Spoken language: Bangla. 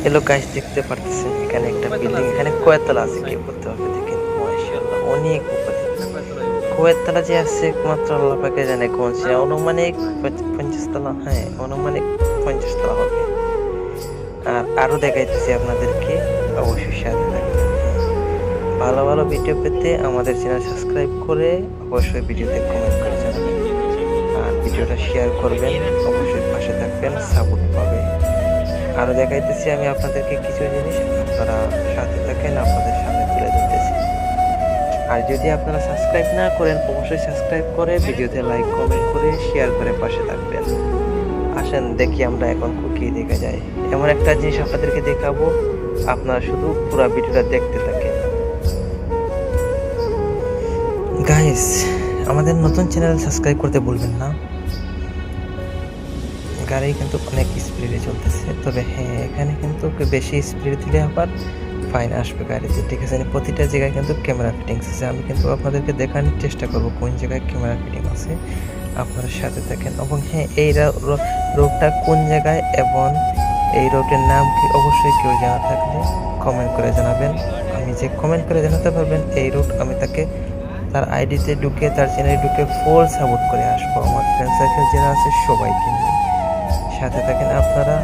হ্যালো গাইস, দেখতে পারতেছেন এখানে একটা বিল্ডিং, এখানে কয়তলা আছে কেউ বলতে হবে। দেখেন মাশাআল্লাহ অনেক উপরে। কয়তলা যে আছে একমাত্র আল্লাহ পাকে জানে। কোনছে অনুমানিক 50 তলা, হ্যাঁ অনুমানিক 50 তলা হবে। আর আরো দেখাইতেছি আপনাদেরকে, অবশ্যই সাথে থাকবেন। হ্যাঁ, ভালো ভালো ভিডিও পেতে আমাদের চ্যানেল সাবস্ক্রাইব করে অবশ্যই ভিডিওতে কমেন্ট করে জানাবেন। আর ভিডিওটা শেয়ার করবেন, অবশ্যই পাশে থাকবেন, সাপোর্ট পাবে। আরো দেখাইতেছি আমি আপনাদেরকে কিছু জিনিস, আপনারা সাথে থাকেন, আপনাদের সামনে তুলে ধরতেছি। আর যদি আপনারা সাবস্ক্রাইব না করেন, অবশ্যই সাবস্ক্রাইব করে ভিডিওতে লাইক কমেন্ট করে শেয়ার করে পাশে থাকবেন। আসেন দেখি আমরা এখন কি দেখা যায়। এমন একটা জিনিস আপনাদেরকে দেখাবো, আপনারা শুধু পুরো ভিডিওটা দেখতে থাকেন। গাইস, আমাদের নতুন চ্যানেল সাবস্ক্রাইব করতে ভুলবেন না। গাড়ি কিন্তু অনেক স্পিডে চলতেছে, তবে হ্যাঁ এখানে কিন্তু বেশি স্পিড দিলে আবার ফাইন আসবে গাড়িতে, ঠিক আছে। প্রতিটা জায়গায় কিন্তু ক্যামেরা ফিটিংস আছে, আমি কিন্তু আপনাদেরকে দেখানোর চেষ্টা করব কোন জায়গায় ক্যামেরা ফিটিং আছে। আপনারা সাথে থাকেন। এবং হ্যাঁ, এই রোডটা কোন জায়গায় এবং এই রোডের নাম কি অবশ্যই কেউ জানা থাকলে কমেন্ট করে জানাবেন। আমি যে কমেন্ট করে জানাতে পারবেন এই রোড, আমি তাকে তার আইডিতে ঢুকে, তার চ্যানেলে ঢুকে ফুল সাপোর্ট করে আসবো। আমার ফ্রেন্ড সার্কেল যারা আছে সবাইকে নিয়ে সাথে থাকেন আপনারা।